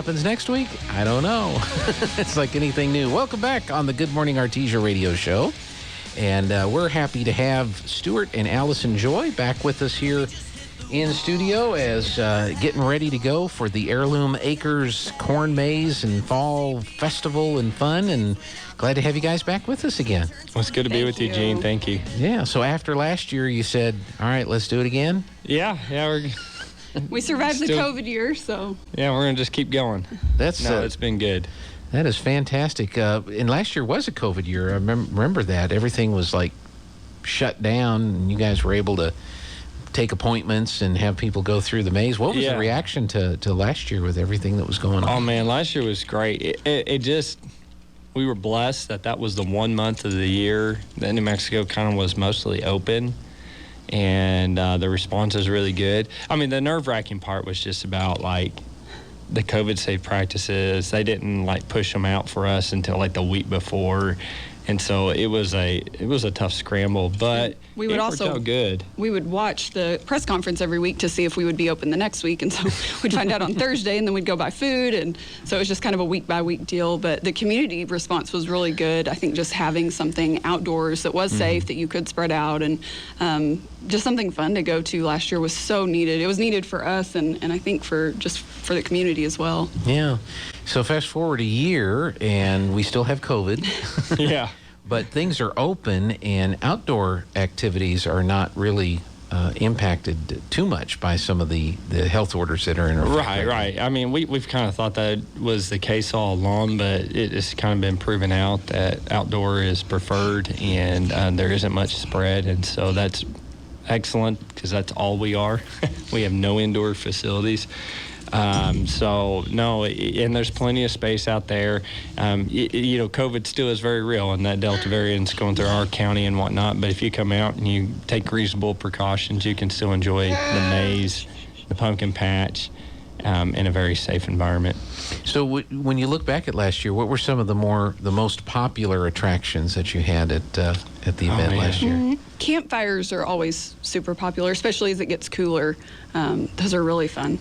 happens next week? I don't know. It's like anything new. Welcome back on the Good Morning Artesia radio show. And we're happy to have Stuart and Allison Joy back with us here in studio as getting ready to go for the Heirloom Acres Corn Maze and Fall Festival and Fun. And glad to have you guys back with us again. Well, it's good to be with you, Gene. Thank you. Yeah, so after last year, you said, all right, let's do it again? Yeah, we survived the COVID year, so. Yeah, we're going to just keep going. It's been good. That is fantastic. And last year was a COVID year. I remember that. Everything was like shut down, and you guys were able to take appointments and have people go through the maze. What was the reaction to last year with everything that was going on? Oh, man, last year was great. We were blessed that was the 1 month of the year that New Mexico kind of was mostly open. And the response is really good. I mean, the nerve-wracking part was just about, like, the COVID safe practices. They didn't, like, push them out for us until, like, the week before. And so it was a tough scramble, but we would we would watch the press conference every week to see if we would be open the next week. And so we'd find out on Thursday, and then we'd go buy food. And so it was just kind of a week-by-week deal. But the community response was really good. I think just having something outdoors that was safe, that you could spread out, and just something fun to go to last year was so needed. It was needed for us, and I think for the community as well. Yeah. So fast forward a year, and we still have COVID. Yeah. But things are open, and outdoor activities are not really impacted too much by some of the health orders that are in effect. Right. I mean, we've kind of thought that was the case all along, but it's kind of been proven out that outdoor is preferred, and there isn't much spread, and so that's excellent because that's all we are. We have no indoor facilities. So, no, and there's plenty of space out there. COVID still is very real, and that Delta variant's going through our county and whatnot. But if you come out and you take reasonable precautions, you can still enjoy the maze, the pumpkin patch, in a very safe environment. So when you look back at last year, what were some of the most popular attractions that you had at the event last year? Campfires are always super popular, especially as it gets cooler. Those are really fun.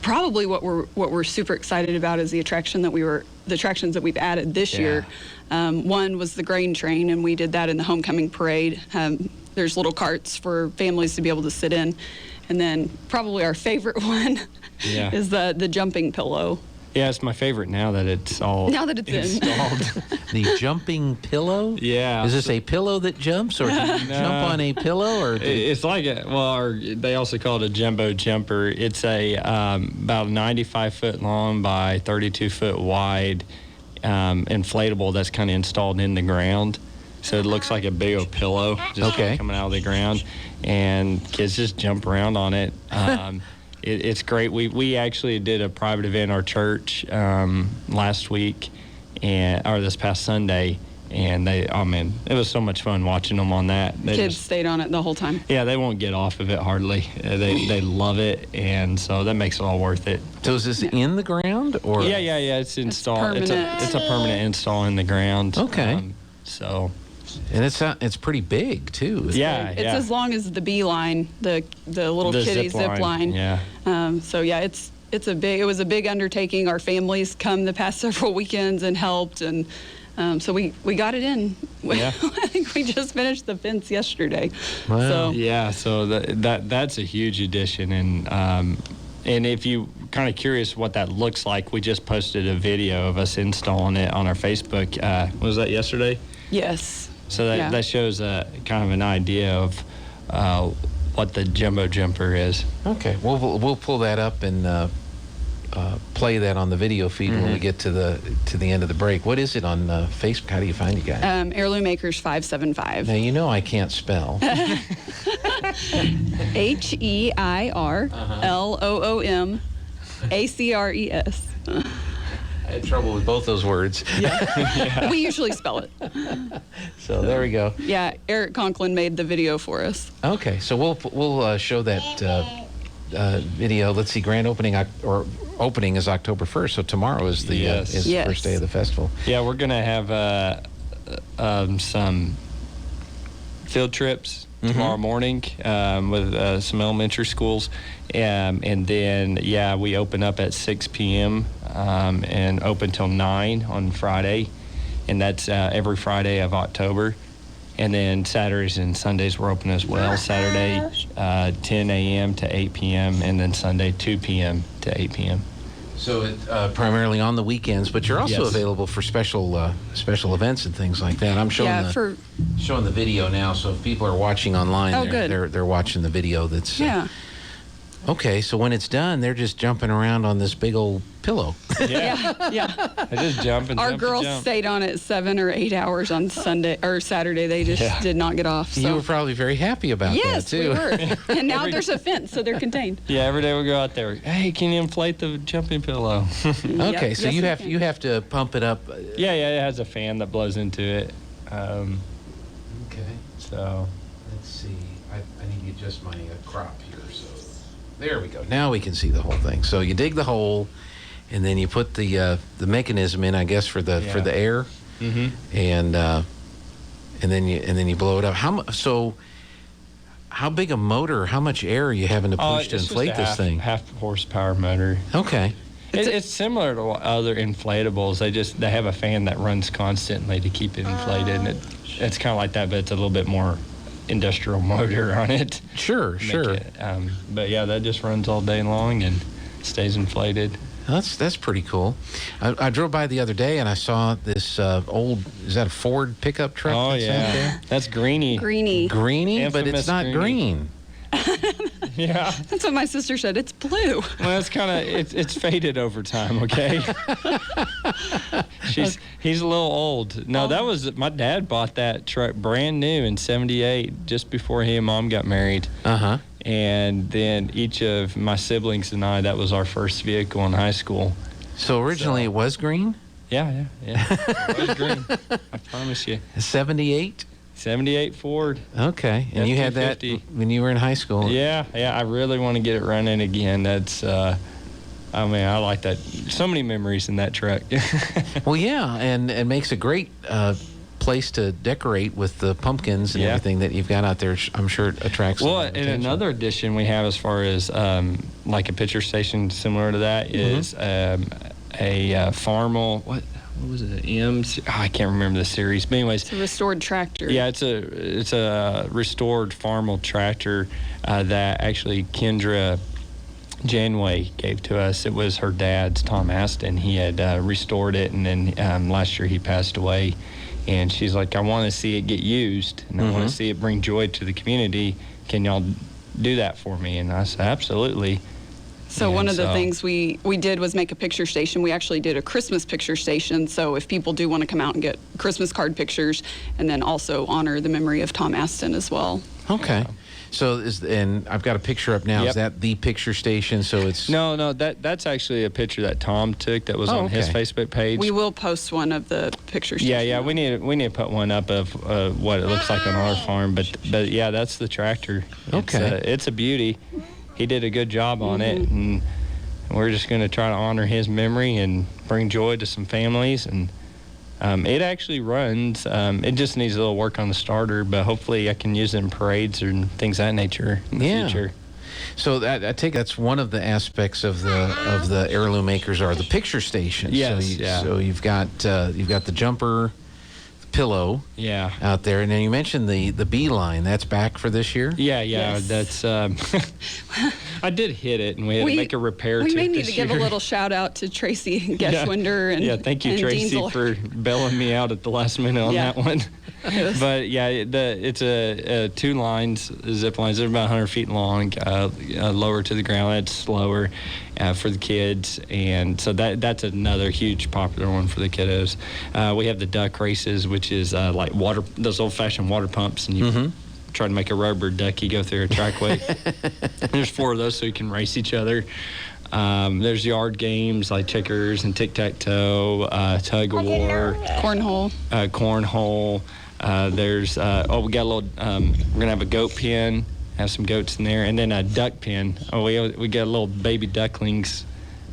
Probably what we're super excited about is the attractions that we've added this year. One was the grain train, and we did that in the homecoming parade. There's little carts for families to be able to sit in. And then probably our favorite one is the jumping pillow. Yeah, it's my favorite now that it's all installed. The jumping pillow? Yeah. Is this a pillow that jumps, or do you jump on a pillow? Or it's like they also call it a jumbo jumper. It's about 95-foot long by 32-foot wide inflatable that's kind of installed in the ground. So it looks like a big old pillow just coming out of the ground, and kids just jump around on it. It's great. We actually did a private event in our church last week, or this past Sunday, and it was so much fun watching them on that. Kids stayed on it the whole time. Yeah, they won't get off of it hardly. They love it, and so that makes it all worth it. So is this in the ground, or? Yeah. It's installed. It's a permanent install in the ground. Okay. And it's pretty big too. It's as long as the bee line, the little kiddie zip line. Yeah. It was a big undertaking. Our families come the past several weekends and helped, and so we got it in. Yeah. I think we just finished the fence yesterday. Wow. So that's a huge addition, and if you kind of curious what that looks like, we just posted a video of us installing it on our Facebook. Was that yesterday? Yes. So that shows kind of an idea of what the jumbo jumper is. Okay, we'll pull that up and play that on the video feed when we get to the end of the break. What is it on Facebook? How do you find you guys? Heirloom Acres 575. Now you know I can't spell. HEIRLOOMACRES. I had trouble with both those words. Yeah. We usually spell it. So there we go. Yeah, Eric Conklin made the video for us. Okay, so we'll show that video. Let's see, grand opening is October 1st, so tomorrow is the first day of the festival. Yeah, we're going to have some field trips tomorrow morning with some elementary schools. And then, we open up at 6 p.m. And open till 9 on Friday. And that's every Friday of October. And then Saturdays and Sundays we're open as well. Saturday, 10 a.m. to 8 p.m. And then Sunday, 2 p.m. to 8 p.m. So it's primarily on the weekends, but you're also available for special events and things like that. I'm showing showing the video now, so if people are watching online, they're watching the video. That's okay. So when it's done, they're just jumping around on this big old pillow. Yeah. I just jump and Our jump girls and jump. stayed on it 7 or 8 hours on Sunday or Saturday. They just did not get off. So. You were probably very happy about that too. Yes, we were. And now there's a fence, so they're contained. Yeah, every day we go out there. Hey, can you inflate the jumping pillow? Okay, so you have to pump it up. Yeah, it has a fan that blows into it. Okay. So let's see. I need to adjust my crop here. So there we go. Now we can see the whole thing. So you dig the hole, and then you put the mechanism in, I guess, for the air, and then you blow it up. How big a motor? How much air are you having to push to inflate this thing? Half horsepower motor. Okay. It's similar to other inflatables. They have a fan that runs constantly to keep it inflated, and it's kind of like that, but it's a little bit more industrial motor on it. Sure. But that just runs all day long and stays inflated. That's pretty cool. I drove by the other day and I saw this old, is that a Ford pickup truck? Oh, that's out there? That's Greenie. Greenie, but it's not green. Yeah. That's what my sister said. It's blue. Well, it's kind of it's faded over time. Okay. He's a little old. No, that was my dad bought that truck brand new in '78, just before he and Mom got married. And then each of my siblings and I, that was our first vehicle in high school. So originally it was green? Yeah. It was green. I promise you. 78? 78 Ford. Okay. And you had that when you were in high school? Yeah. I really want to get it running again. That's, I like that. So many memories in that truck. Well, yeah, and makes a great place to decorate with the pumpkins and everything that you've got out there. I'm sure it attracts. Well, and another addition we have as far as like a picture station similar to that is a Farmel. What was it? I can't remember the series. But anyways, it's a restored tractor. Yeah, it's a restored Farmel tractor that actually Kendra Janeway gave to us. It was her dad's, Tom Aston. He had restored it, and then last year he passed away. And she's like, I want to see it get used, and I want to see it bring joy to the community. Can y'all do that for me? And I said, absolutely. So one of the things we did was make a picture station. We actually did a Christmas picture station. So if people do want to come out and get Christmas card pictures, and then also honor the memory of Tom Aston as well. Okay. So and I've got a picture up now. Yep. Is that the picture station? So it's no. That's actually a picture that Tom took that was on his Facebook page. We will post one of the pictures. Yeah. We need to put one up of what it looks like on our farm. But yeah, that's the tractor. Okay. It's a beauty. He did a good job on it, and we're just going to try to honor his memory and bring joy to some families. And it actually runs. It just needs a little work on the starter, but hopefully I can use it in parades and things of that nature in the future. So I take that's one of the aspects of the Heirloom Acres are the picture stations. Yes. So you've got the jumper, the pillow. Yeah. Out there, and then you mentioned the beeline. That's back for this year. Yeah. Yes. That's. I did hit it, and we had to make a repair to it. We may need to give a little shout out to Tracy Geschwinder and thank you, Tracy, Deansel. for bailing me out at the last minute on that one. But it's a 2 lines, zip lines. They're about 100 feet long, lower to the ground. It's slower for the kids, and so that's another huge popular one for the kiddos. We have the duck races, which is like those old-fashioned water pumps, and you try to make a rubber ducky go through a trackway. There's 4 of those, so you can race each other. There's yard games like checkers and tic-tac-toe, tug-of-war, cornhole. There's we got a little. We're gonna have a goat pen, have some goats in there, and then a duck pen. We got little baby ducklings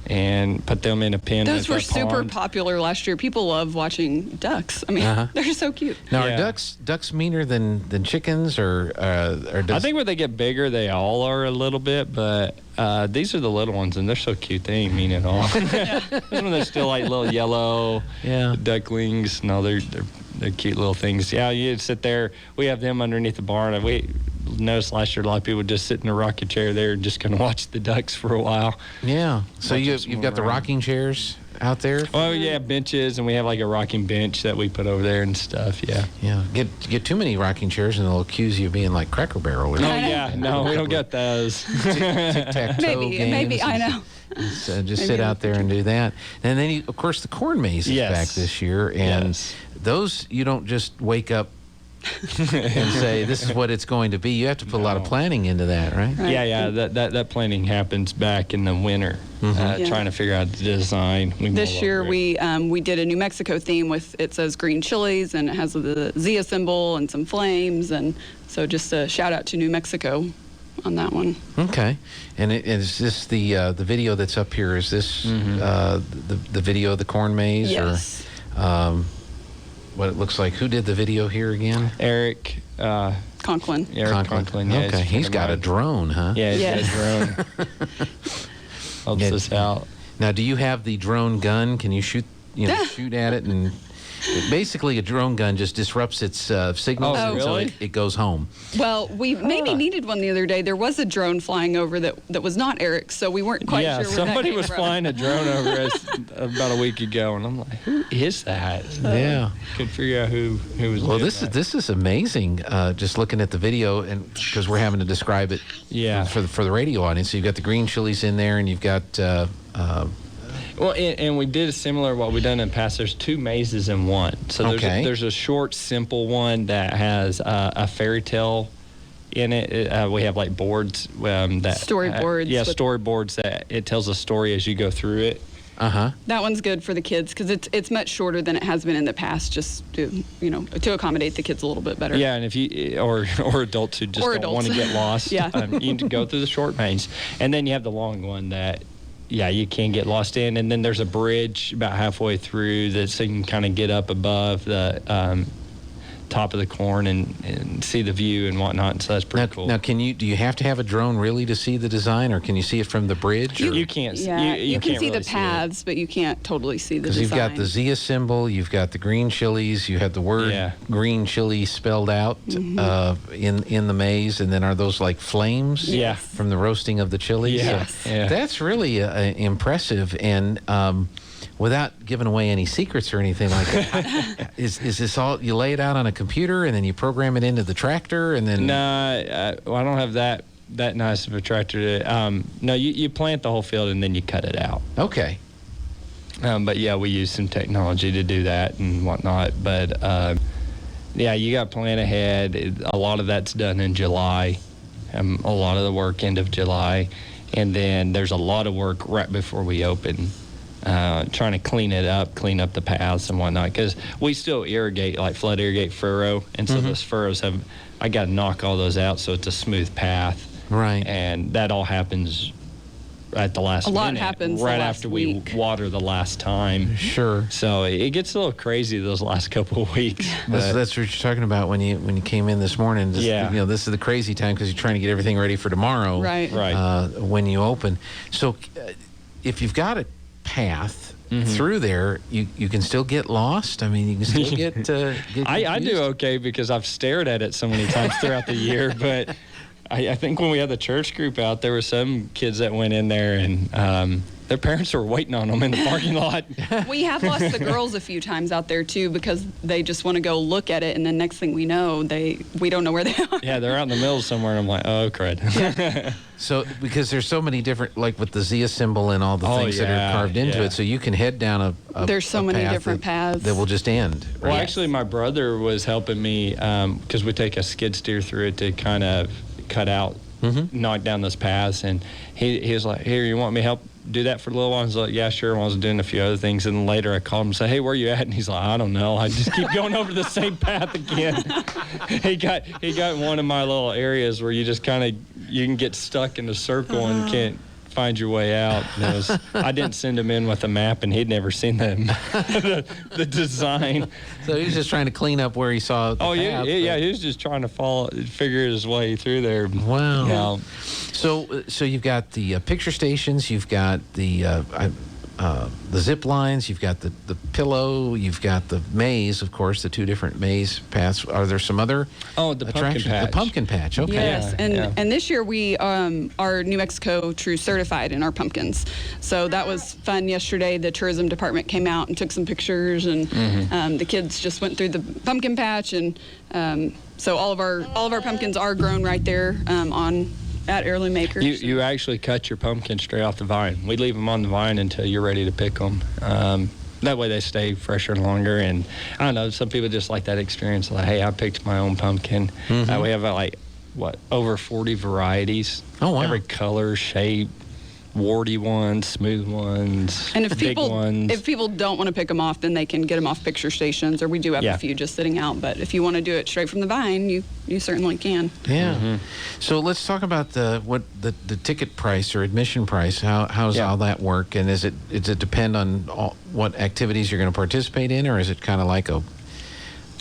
and put them in a pen. Those were super pond. popular last year. People love watching ducks. I mean, they're so cute. Now, are ducks meaner than chickens, or I think when they get bigger, they all are a little bit, but these are the little ones, and they're so cute. They ain't mean at all. Those ones are still like little yellow ducklings. No, they're cute little things. Yeah, you sit there. We have them underneath the barn, and we noticed last year a lot of people just sit in a rocking chair there and just kind of watch the ducks for a while. Yeah. So you've got the rocking chairs out there? Oh, yeah, benches, and we have like a rocking bench that we put over there and stuff, yeah. Yeah. Get too many rocking chairs and they'll accuse you of being like Cracker Barrel. Or no, we don't get those. Tic-tac-toe games. Maybe, I know. Just sit out there and do that. And then, of course, the corn maze is back this year. And those, you don't just wake up and say, this is what it's going to be. You have to put a lot of planning into that, right? Yeah. That planning happens back in the winter, trying to figure out the design. This year we did a New Mexico theme with, it says green chilies, and it has the Zia symbol and some flames. And so just a shout out to New Mexico on that one. Okay. And is this the video that's up here? Is this the video of the corn maze? Yes. Or what it looks like? Who did the video here again? Eric Conklin. Eric Conklin. Yeah, okay. He's got a drone, huh? Yeah, he's got a drone. Helps us out. Now, do you have the drone gun? Can you shoot at it? And basically, a drone gun just disrupts its signals, so it goes home. Well, we maybe needed one the other day. There was a drone flying over that was not Eric's, so we weren't quite sure where somebody that was came flying a drone over us about a week ago, and I'm like, who is that? Couldn't figure out who was. Well, this is amazing. Just looking at the video, and because we're having to describe it, for the radio audience. So you've got the green chilies in there, and you've got. Well, and we did a similar what we've done in the past. There's two mazes in one. So there's a short, simple one that has a fairy tale in it. We have like boards that storyboards. Storyboards that it tells a story as you go through it. That one's good for the kids because it's much shorter than it has been in the past, just to accommodate the kids a little bit better. Yeah, and if you or adults who just don't want to get lost, you need to go through the short maze, and then you have the long one that. Yeah, you can get lost in, and then there's a bridge about halfway through so you can kind of get up above the top of the corn and see the view and whatnot. And so that's pretty cool. Now, do you have to have a drone really to see the design, or can you see it from the bridge? You can't. Yeah, you can see really the paths, but you can't totally see the design. Because you've got the Zia symbol, you've got the green chilies, you have the word green chili spelled out in the maze, and then are those like flames? Yeah. From the roasting of the chilies? Yes. So that's really impressive, and without giving away any secrets or anything like that, is this all, you lay it out on a computer and then you program it into the tractor and then... No, I don't have that nice of a tractor. No, you plant the whole field and then you cut it out. Okay. But yeah, we use some technology to do that and whatnot. But you got to plan ahead. A lot of that's done in July. A lot of the work end of July. And then there's a lot of work right before we open. Trying to clean up the paths and whatnot, because we still irrigate, like flood irrigate furrow, and so those furrows I got to knock all those out so it's a smooth path. Right. And that all happens at the last minute. A lot happens right the last after week. we water the last time. Sure. So it gets a little crazy those last couple of weeks. That's what you're talking about when you came in this morning. This is the crazy time because you're trying to get everything ready for tomorrow. Right. When you open. So if you've got a path through there, you can still get lost. I mean, you can still get I do okay because I've stared at it so many times throughout the year, but I think when we had the church group out, there were some kids that went in there and their parents were waiting on them in the parking lot. We have lost the girls a few times out there too because they just want to go look at it, and then next thing we know, we don't know where they are. Yeah, they're out in the middle somewhere, and I'm like, oh crud. Yeah. So because there's so many different, like with the Zia symbol and all the things that are carved into it, so you can head down there's so many different paths that will just end. Right? Well, actually, my brother was helping me because we take a skid steer through it to kind of cut out, knock down those paths, and he was like, here, you want me to help do that for a little while? I was like, yeah, sure. I was doing a few other things, and then later I called him and said, hey, where you at? And he's like, I don't know. I just keep going over the same path again. He got one of my little areas where you just you can get stuck in a circle and can't find your way out. And I didn't send him in with a map, and he'd never seen the design. So he was just trying to clean up where he saw the path, yeah, he was just trying to figure his way through there. Wow. Yeah. So you've got the picture stations, you've got the zip lines, you've got the pillow, you've got the maze, of course, the two different maze paths. Are there some other attractions? Pumpkin patch. The pumpkin patch, okay. Yes, and this year we are New Mexico True certified in our pumpkins. So that was fun yesterday. The tourism department came out and took some pictures, and the kids just went through the pumpkin patch, and so all of our pumpkins are grown right there at Heirloom Makers. You actually cut your pumpkin straight off the vine. We leave them on the vine until you're ready to pick them. That way they stay fresher and longer. And I don't know, some people just like that experience. Like, hey, I picked my own pumpkin. We have over 40 varieties. Oh, wow. Every color, shape, warty ones, smooth ones, And if big ones. If people don't want to pick them off, then they can get them off picture stations, or we do have a few just sitting out. But if you want to do it straight from the vine, you certainly can. Yeah. So let's talk about the ticket price or admission price. How's all that work? And does it depend on what activities you're going to participate in, or is it kind of like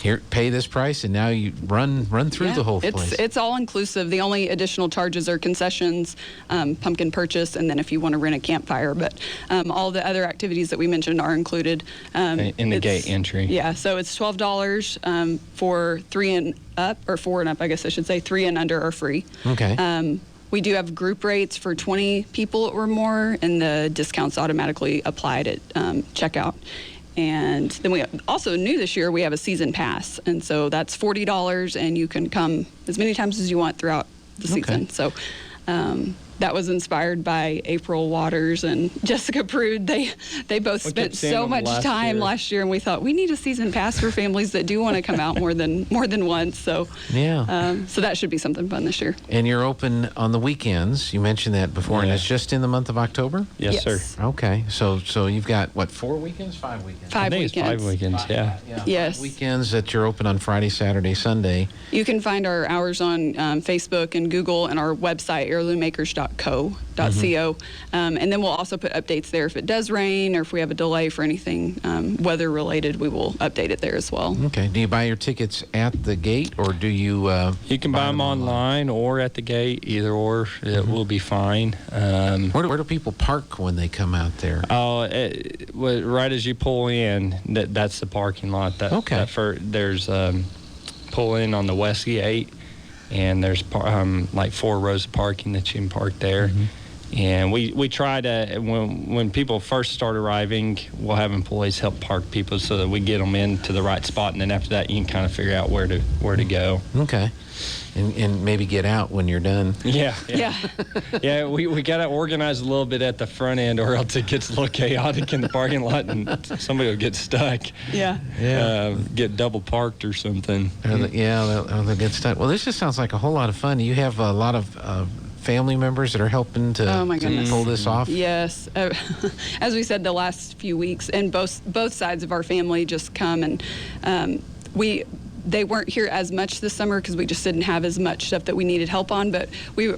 here, pay this price, and now you run through the whole place? It's all inclusive. The only additional charges are concessions, pumpkin purchase, and then if you want to rent a campfire. But all the other activities that we mentioned are included. In the gate entry. Yeah, so it's $12 for 3 and up, or 4 and up, I guess I should say. 3 and under are free. Okay. We do have group rates for 20 people or more, and the discounts automatically applied at checkout. And then we also new this year, we have a season pass. And so that's $40, and you can come as many times as you want throughout the season. So that was inspired by April Waters and Jessica Prude. They both spent so much time last year, and we thought we need a season pass for families that do want to come out more than once. So so that should be something fun this year. And you're open on the weekends. You mentioned that before, and it's just in the month of October? Yes, sir. Okay, so you've got what, 4 weekends, 5 weekends? 5 think weekends. It's 5 weekends, yeah. Yes. 5 weekends that you're open on Friday, Saturday, Sunday. You can find our hours on Facebook and Google, and our website, heirloommakers.co. And then we'll also put updates there if it does rain, or if we have a delay for anything weather related, we will update it there as well. Okay. Do you buy your tickets at the gate, or do you You can buy them online or at the gate, either or. It will be fine. Where do people park when they come out there? Right as you pull in, that's the parking lot. There's pull in on the west gate, and there's 4 rows of parking that you can park there. And we try to, when people first start arriving, we'll have employees help park people so that we get them into the right spot, and then after that you can kind of figure out where to go. Okay. And maybe get out when you're done. Yeah. We got to organize a little bit at the front end, or else it gets a little chaotic in the parking lot, and somebody will get stuck. Get double parked or something. They'll get stuck. Well, this just sounds like a whole lot of fun. You have a lot of family members that are helping to pull this off? Yes. As we said the last few weeks, and both sides of our family just come, and they weren't here as much this summer because we just didn't have as much stuff that we needed help on. But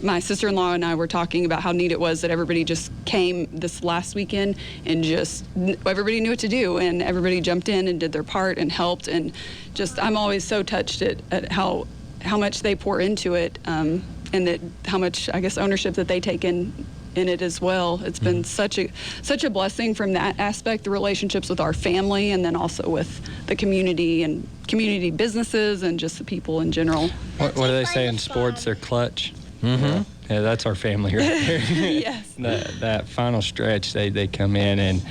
my sister-in-law and I were talking about how neat it was that everybody just came this last weekend, and just everybody knew what to do, and everybody jumped in and did their part and helped. And just I'm always so touched at how much they pour into it, and that how much, I guess, ownership that they take in it as well. It's been such a blessing from that aspect, the relationships with our family, and then also with the community and community businesses and just the people in general. What do they say in sports? They're clutch. Yeah, that's our family right there. Yes. That final stretch, they come in, and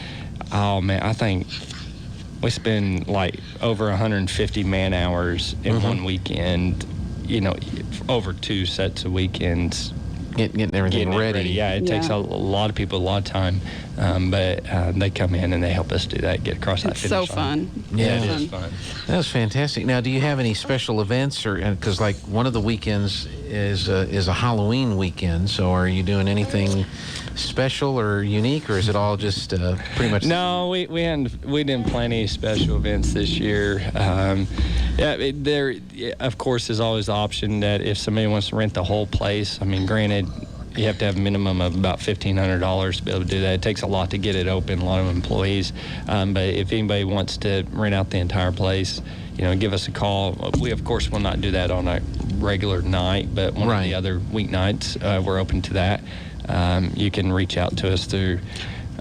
oh man, I think we spend like over 150 man hours in one weekend. Over 2 sets of weekends. Getting everything ready. Yeah, it takes a lot of people a lot of time, but they come in and they help us do that, get across that finish line. It's so fun. Yeah, it is fun. That was fantastic. Now, do you have any special events, or because like one of the weekends is a Halloween weekend? So, are you doing anything special or unique, or is it all just pretty much? No, we didn't plan any special events this year. There, of course, is always the option that if somebody wants to rent the whole place. I mean, granted, You have to have a minimum of about $1,500 to be able to do that. It takes a lot to get it open, a lot of employees. But if anybody wants to rent out the entire place, give us a call. We, of course, will not do that on a regular night, but one of the other weeknights, we're open to that. You can reach out to us through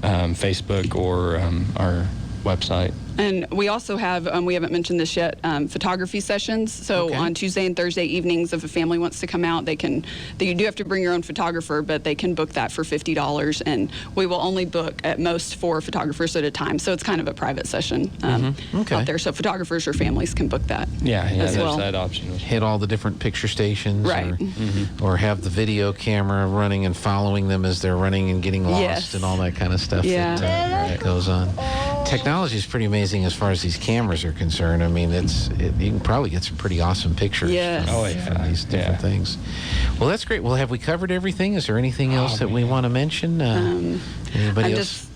Facebook or our website. And we also have, we haven't mentioned this yet, photography sessions. So on Tuesday and Thursday evenings, if a family wants to come out, you do have to bring your own photographer, but they can book that for $50. And we will only book at most 4 photographers at a time. So it's kind of a private session out there. So photographers or families can book that. There's well. that option. Hit all the different picture stations. Right. Or have the video camera running and following them as they're running and getting lost and all that kind of stuff that goes on. Technology is pretty amazing as far as these cameras are concerned. I mean, you can probably get some pretty awesome pictures from these different things. Well, that's great. Well, have we covered everything? Is there anything else that we want to mention? Anybody else?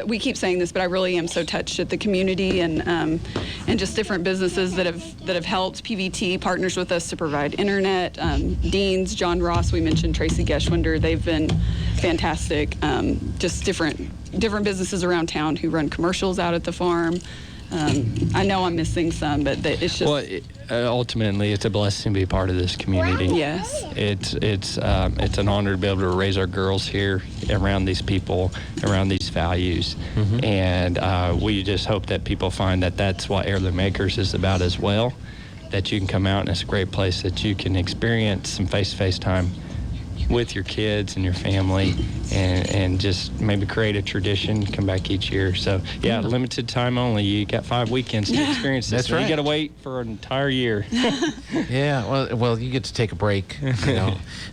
We keep saying this, but I really am so touched at the community and just different businesses that have helped. PVT partners with us to provide internet. Dean's, John Ross, we mentioned Tracy Geschwinder. They've been fantastic. Just different businesses around town who run commercials out at the farm. I know I'm missing some, but it's just... Well, ultimately, it's a blessing to be part of this community. Yes. It's an honor to be able to raise our girls here around these people, around these values. And we just hope that people find that that's what Heirloom Acres is about as well, that you can come out and it's a great place that you can experience some face-to-face time with your kids and your family and just maybe create a tradition, come back each year. So, limited time only. You got 5 weekends to experience this. That's right. You got to wait for an entire year. Well, you get to take a break.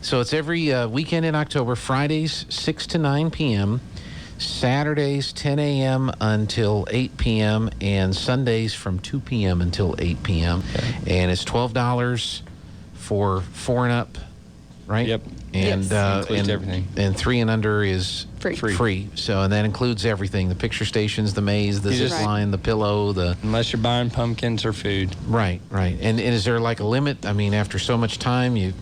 So it's every weekend in October, Fridays 6 to 9 p.m., Saturdays 10 a.m. until 8 p.m., and Sundays from 2 p.m. until 8 p.m. And it's $12 for 4 and up, right? Yep. And includes everything. And 3 and under is free. So, and that includes everything: the picture stations, the maze, the zip line, the pillow, unless you're buying pumpkins or food. Right. And is there like a limit? I mean, after so much time, you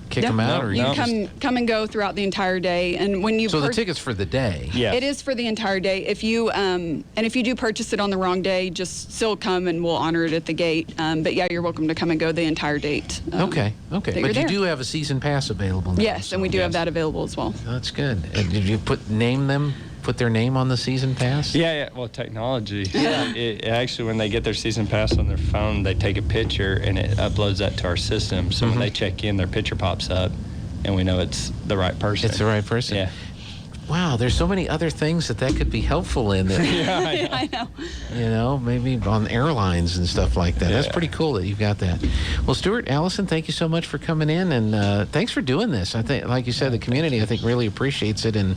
kick them out, or you come and go throughout the entire day. And when you the ticket's for the day. Yeah, it is for the entire day. If you if you do purchase it on the wrong day, just still come and we'll honor it at the gate. But you're welcome to come and go the entire date. Okay. But you do have a season pass available now. Yes, and we do have that available as well. That's good. And did you put their name on the season pass? Yeah. Well, technology. It actually, when they get their season pass on their phone, they take a picture and it uploads that to our system. So when they check in, their picture pops up, and we know it's the right person. It's the right person. Yeah. Wow, there's so many other things that could be helpful in that. I know. Maybe on airlines and stuff like that. That's pretty cool that you've got that. Well, Stuart, Allison, thank you so much for coming in, and thanks for doing this. I think, like you said, the community, I think, really appreciates it, and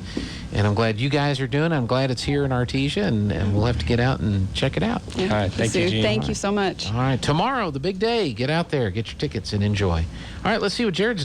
I'm glad you guys are doing it. I'm glad it's here in Artesia, and we'll have to get out and check it out. Yeah. All right, thank you, Gene. Thank you so much. All right, tomorrow, the big day. Get out there, get your tickets, and enjoy. All right, let's see what Jared's done.